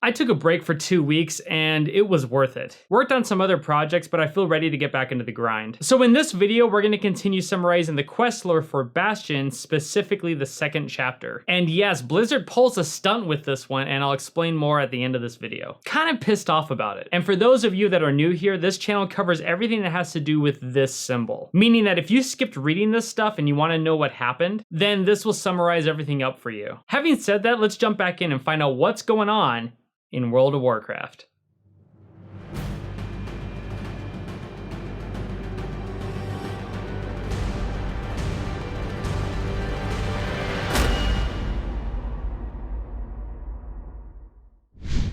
I took a break for 2 weeks and it was worth it. Worked on some other projects, but I feel ready to get back into the grind. So in this video, we're going to continue summarizing the quest lore for Bastion, specifically the second chapter. And yes, Blizzard pulls a stunt with this one, and I'll explain more at the end of this video. Kind of pissed off about it. And for those of you that are new here, this channel covers everything that has to do with this symbol. Meaning that if you skipped reading this stuff and you want to know what happened, then this will summarize everything up for you. Having said that, let's jump back in and find out what's going on in World of Warcraft.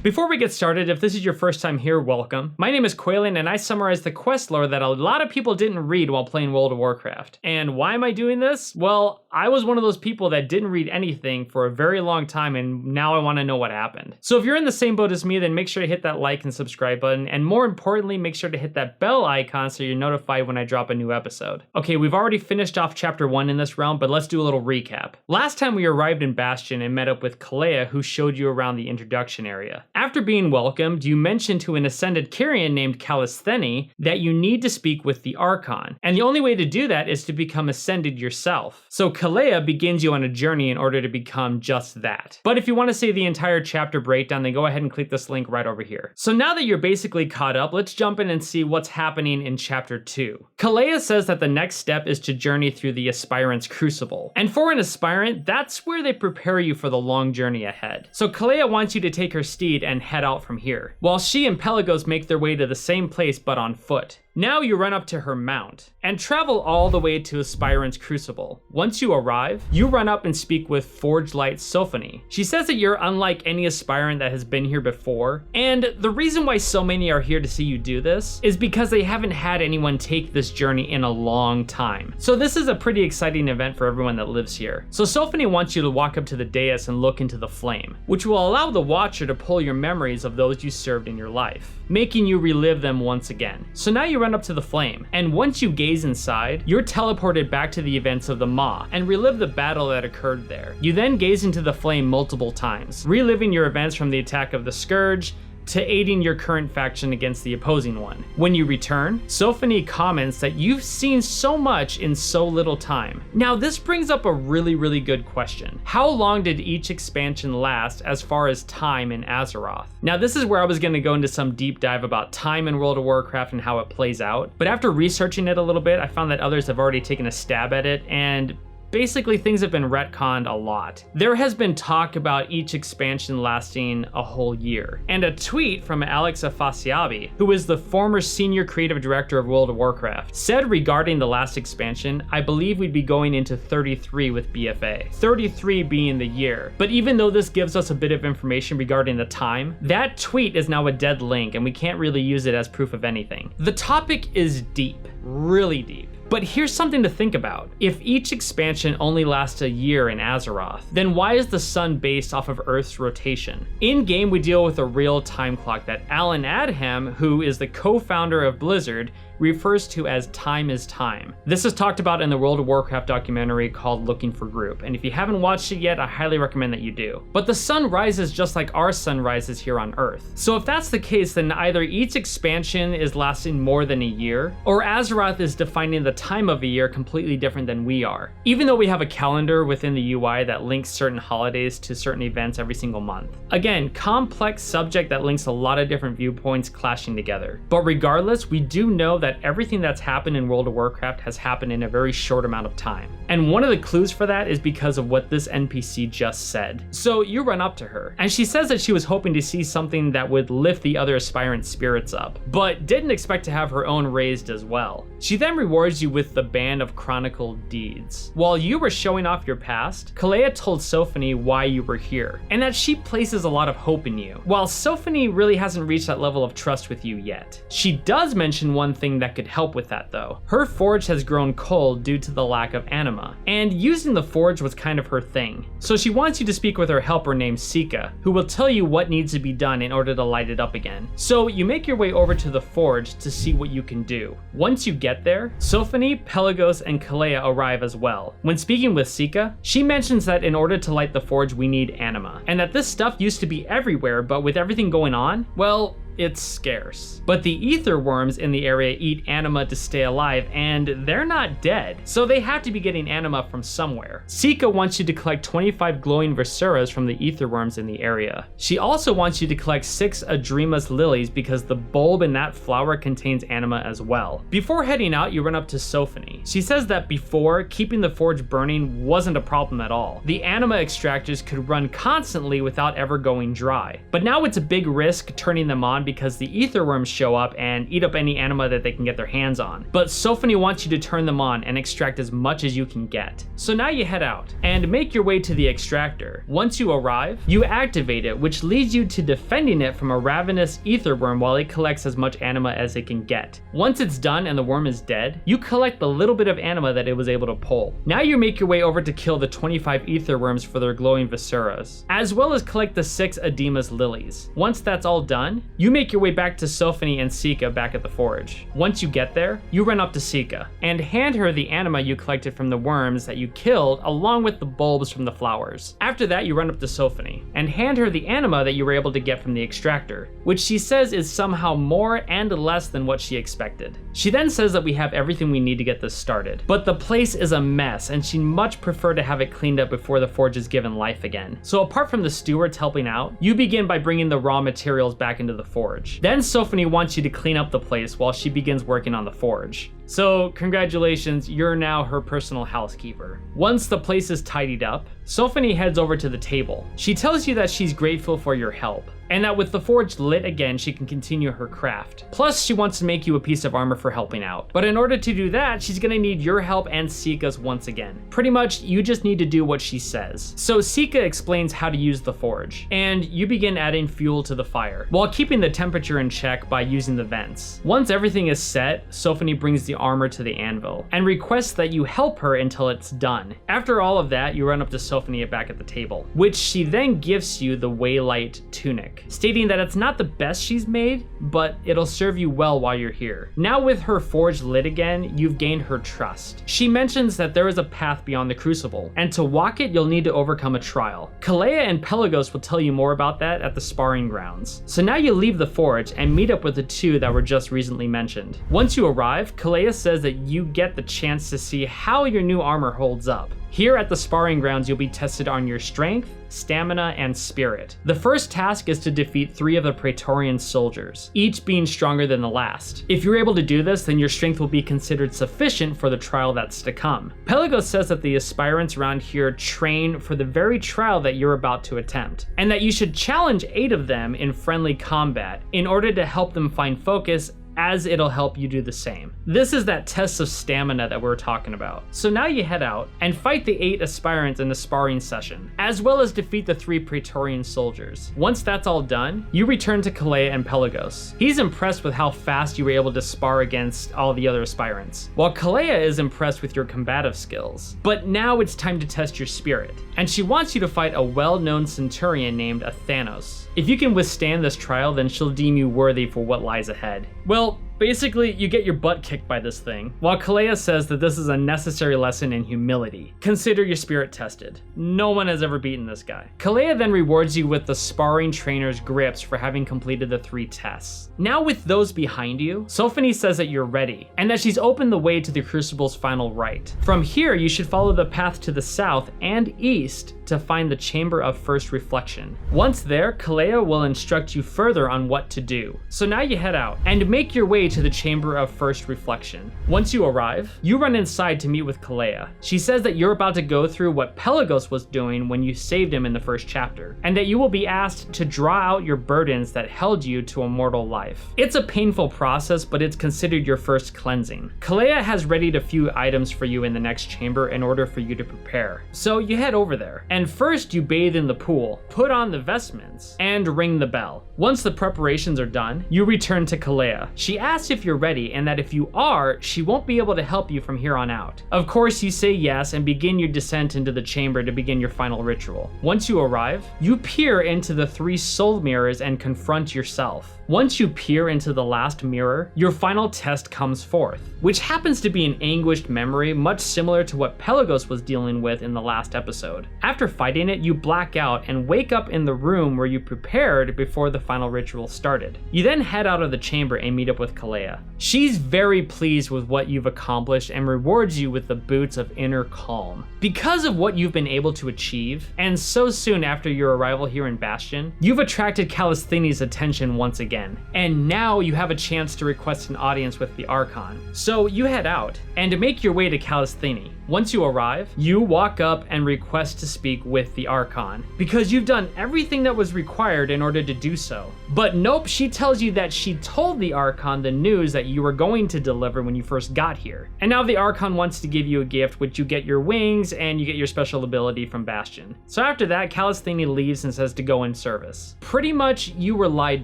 Before we get started, if this is your first time here, welcome. My name is Quaylen and I summarize the quest lore that a lot of people didn't read while playing World of Warcraft. And why am I doing this? Well, I was one of those people that didn't read anything for a very long time, and now I want to know what happened. So if you're in the same boat as me, then make sure to hit that like and subscribe button, and more importantly, make sure to hit that bell icon so you're notified when I drop a new episode. Okay, we've already finished off chapter 1 in this round, but let's do a little recap. Last time we arrived in Bastion and met up with Kalea, who showed you around the introduction area. After being welcomed, you mentioned to an ascended Kyrian named Calistheni that you need to speak with the Archon, and the only way to do that is to become ascended yourself. So Kalea begins you on a journey in order to become just that. But if you want to see the entire chapter breakdown, then go ahead and click this link right over here. So now that you're basically caught up, let's jump in and see what's happening in chapter 2. Kalea says that the next step is to journey through the Aspirant's Crucible. And for an Aspirant, that's where they prepare you for the long journey ahead. So Kalea wants you to take her steed and head out from here, while she and Pelagos make their way to the same place but on foot. Now you run up to her mount and travel all the way to Aspirant's Crucible. Once you arrive, you run up and speak with Forge Light Sophony. She says that you're unlike any Aspirant that has been here before, and the reason why so many are here to see you do this is because they haven't had anyone take this journey in a long time. So this is a pretty exciting event for everyone that lives here. So Sophony wants you to walk up to the dais and look into the flame, which will allow the Watcher to pull your memories of those you served in your life, making you relive them once again. So now you run up to the flame, and once you gaze inside, you're teleported back to the events of the Maw and relive the battle that occurred there. You then gaze into the flame multiple times, reliving your events from the attack of the Scourge to aiding your current faction against the opposing one. When you return, Sophony comments that you've seen so much in so little time. Now this brings up a really good question. How long did each expansion last as far as time in Azeroth? Now this is where I was going to go into some deep dive about time in World of Warcraft and how it plays out, but after researching it a little bit, I found that others have already taken a stab at it, and basically, things have been retconned a lot. There has been talk about each expansion lasting a whole year. And a tweet from Alex Afasiabi, who is the former senior creative director of World of Warcraft, said regarding the last expansion, I believe we'd be going into 33 with BFA. 33 being the year. But even though this gives us a bit of information regarding the time, that tweet is now a dead link and we can't really use it as proof of anything. The topic is deep, really deep. But here's something to think about. If each expansion only lasts a year in Azeroth, then why is the sun based off of Earth's rotation? In-game, we deal with a real time clock that Alan Adham, who is the co-founder of Blizzard, refers to as time is time. This is talked about in the World of Warcraft documentary called Looking for Group, and if you haven't watched it yet, I highly recommend that you do. But the sun rises just like our sun rises here on Earth. So if that's the case, then either each expansion is lasting more than a year, or Azeroth is defining the time of a year completely different than we are. Even though we have a calendar within the UI that links certain holidays to certain events every single month. Again, complex subject that links a lot of different viewpoints clashing together. But regardless, we do know that everything that's happened in World of Warcraft has happened in a very short amount of time. And one of the clues for that is because of what this NPC just said. So you run up to her, and she says that she was hoping to see something that would lift the other aspirant spirits up, but didn't expect to have her own raised as well. She then rewards you with the Band of Chronicled Deeds. While you were showing off your past, Kalea told Sophony why you were here, and that she places a lot of hope in you. While Sophony really hasn't reached that level of trust with you yet. She does mention one thing that could help with that though. Her forge has grown cold due to the lack of anima, and using the forge was kind of her thing. So she wants you to speak with her helper named Sika, who will tell you what needs to be done in order to light it up again. So you make your way over to the forge to see what you can do. Once you get get there, Sophony, Pelagos, and Kalea arrive as well. When speaking with Sika, she mentions that in order to light the forge we need anima, and that this stuff used to be everywhere, but with everything going on, well, it's scarce. But the ether worms in the area eat anima to stay alive, and they're not dead, so they have to be getting anima from somewhere. Sika wants you to collect 25 glowing Versuras from the ether worms in the area. She also wants you to collect 6 Adremas lilies because the bulb in that flower contains anima as well. Before heading out, you run up to Sophony. She says that before, keeping the forge burning wasn't a problem at all. The anima extractors could run constantly without ever going dry. But now it's a big risk turning them on because the ether worms show up and eat up any anima that they can get their hands on. But Sophony wants you to turn them on and extract as much as you can get. So now you head out and make your way to the extractor. Once you arrive, you activate it, which leads you to defending it from a ravenous ether worm while it collects as much anima as it can get. Once it's done and the worm is dead, you collect the little bit of anima that it was able to pull. Now you make your way over to kill the 25 ether worms for their glowing Versuras, as well as collect the 6 Adema's lilies. Once that's all done, you make your way back to Sophony and Sika back at the forge. Once you get there, you run up to Sika and hand her the anima you collected from the worms that you killed along with the bulbs from the flowers. After that, you run up to Sophony and hand her the anima that you were able to get from the extractor, which she says is somehow more and less than what she expected. She then says that we have everything we need to get this started, but the place is a mess and she'd much prefer to have it cleaned up before the forge is given life again. So apart from the stewards helping out, you begin by bringing the raw materials back into the forge. Then Sophony wants you to clean up the place while she begins working on the forge. So congratulations, you're now her personal housekeeper. Once the place is tidied up, Sophony heads over to the table. She tells you that she's grateful for your help, and that with the forge lit again, she can continue her craft. Plus, she wants to make you a piece of armor for helping out. But in order to do that, she's gonna need your help and Sika's once again. Pretty much, you just need to do what she says. So Sika explains how to use the forge, and you begin adding fuel to the fire, while keeping the temperature in check by using the vents. Once everything is set, Sophony brings the armor to the anvil, and requests that you help her until it's done. After all of that, you run up to Sophony back at the table, which she then gives you the Waylight tunic, stating that it's not the best she's made, but it'll serve you well while you're here. Now with her forge lit again, you've gained her trust. She mentions that there is a path beyond the Crucible, and to walk it, you'll need to overcome a trial. Kalea and Pelagos will tell you more about that at the sparring grounds. So now you leave the forge and meet up with the two that were just recently mentioned. Once you arrive, Kalea says that you get the chance to see how your new armor holds up. Here at the sparring grounds, you'll be tested on your strength, stamina, and spirit. The first task is to defeat 3 of the Praetorian soldiers, each being stronger than the last. If you're able to do this, then your strength will be considered sufficient for the trial that's to come. Pelagos says that the aspirants around here train for the very trial that you're about to attempt, and that you should challenge 8 of them in friendly combat in order to help them find focus, as it'll help you do the same. This is that test of stamina that we're talking about. So now you head out and fight the 8 aspirants in the sparring session, as well as defeat the 3 Praetorian soldiers. Once that's all done, you return to Kalea and Pelagos. He's impressed with how fast you were able to spar against all the other aspirants, while Kalea is impressed with your combative skills. But now it's time to test your spirit, and she wants you to fight a well-known centurion named Athanos. If you can withstand this trial, then she'll deem you worthy for what lies ahead. Well, basically, you get your butt kicked by this thing, while Kalea says that this is a necessary lesson in humility. Consider your spirit tested. No one has ever beaten this guy. Kalea then rewards you with the sparring trainer's grips for having completed the 3 tests. Now with those behind you, Sophony says that you're ready, and that she's opened the way to the Crucible's final rite. From here, you should follow the path to the south and east to find the Chamber of First Reflection. Once there, Kalea will instruct you further on what to do. So now you head out and make your way to the Chamber of First Reflection. Once you arrive, you run inside to meet with Kalea. She says that you're about to go through what Pelagos was doing when you saved him in the first chapter, and that you will be asked to draw out your burdens that held you to a mortal life. It's a painful process, but it's considered your first cleansing. Kalea has readied a few items for you in the next chamber in order for you to prepare. So you head over there, and first you bathe in the pool, put on the vestments, and ring the bell. Once the preparations are done, you return to Kalea. She asks asks if you're ready and that if you are, she won't be able to help you from here on out. Of course, you say yes and begin your descent into the chamber to begin your final ritual. Once you arrive, you peer into the 3 soul mirrors and confront yourself. Once you peer into the last mirror, your final test comes forth, which happens to be an anguished memory much similar to what Pelagos was dealing with in the last episode. After fighting it, you black out and wake up in the room where you prepared before the final ritual started. You then head out of the chamber and meet up with Kalea. She's very pleased with what you've accomplished and rewards you with the boots of inner calm. Because of what you've been able to achieve, and so soon after your arrival here in Bastion, you've attracted Callisthenes' attention once again. And now you have a chance to request an audience with the Archon. So you head out and make your way to Callisthene. Once you arrive, you walk up and request to speak with the Archon, because you've done everything that was required in order to do so. But nope, she tells you that she told the Archon the news that you were going to deliver when you first got here. And now the Archon wants to give you a gift, which you get your wings and you get your special ability from Bastion. So after that, Callisthene leaves and says to go in service. Pretty much you were lied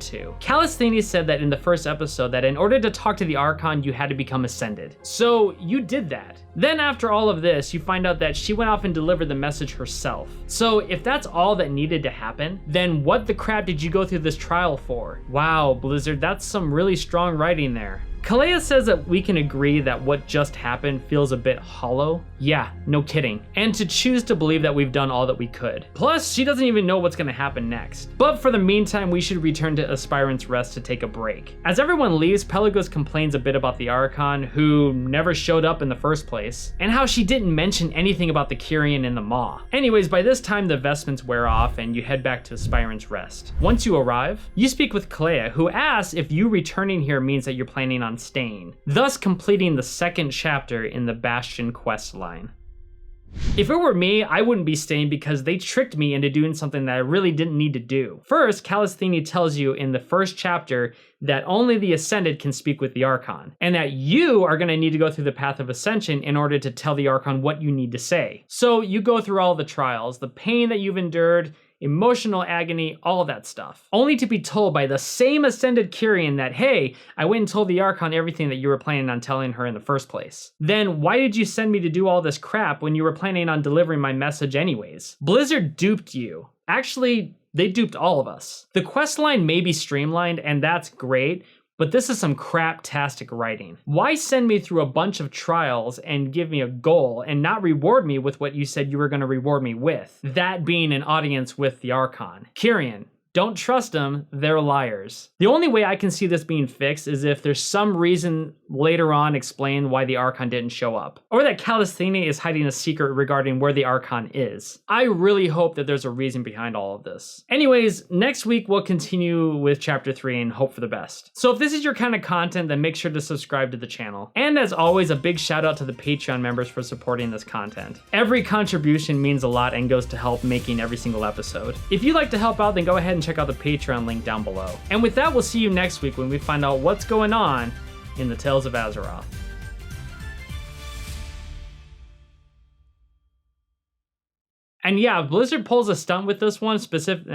to. Callisthene said that in the first episode that in order to talk to the Archon, you had to become ascended. So you did that. Then after all of this, you find out that she went off and delivered the message herself. So if that's all that needed to happen, then what the crap did you go through this trial for? Wow, Blizzard, that's some really strong writing there. Kalea says that we can agree that what just happened feels a bit hollow. Yeah, no kidding. And to choose to believe that we've done all that we could. Plus, she doesn't even know what's gonna happen next. But for the meantime, we should return to Aspirant's Rest to take a break. As everyone leaves, Pelagos complains a bit about the Archon, who never showed up in the first place, and how she didn't mention anything about the Kyrian and the Maw. Anyways, by this time, the vestments wear off and you head back to Aspirant's Rest. Once you arrive, you speak with Kalea, who asks if you returning here means that you're planning on staying, thus completing the 2nd chapter in the Bastion quest line. If it were me, I wouldn't be staying because they tricked me into doing something that I really didn't need to do. First, Callisthene tells you in the 1st chapter that only the Ascended can speak with the Archon, and that you are going to need to go through the path of ascension in order to tell the Archon what you need to say. So you go through all the trials, the pain that you've endured, emotional agony, all that stuff, only to be told by the same Ascended Kyrian that, hey, I went and told the Archon everything that you were planning on telling her in the first place. Then why did you send me to do all this crap when you were planning on delivering my message anyways? Blizzard duped you. Actually, they duped all of us. The quest line may be streamlined, and that's great, but this is some crap-tastic writing. Why send me through a bunch of trials and give me a goal and not reward me with what you said you were going to reward me with? That being an audience with the Archon. Kyrian, don't trust them, they're liars. The only way I can see this being fixed is if there's some reason later on explained why the Archon didn't show up, or that Callisthene is hiding a secret regarding where the Archon is. I really hope that there's a reason behind all of this. Anyways, next week we'll continue with chapter 3 and hope for the best. So if this is your kind of content, then make sure to subscribe to the channel. And as always, a big shout out to the Patreon members for supporting this content. Every contribution means a lot and goes to help making every single episode. If you'd like to help out, then go ahead and check out the Patreon link down below. And with that, we'll see you next week when we find out what's going on in the Tales of Azeroth. And yeah, Blizzard pulls a stunt with this one specific.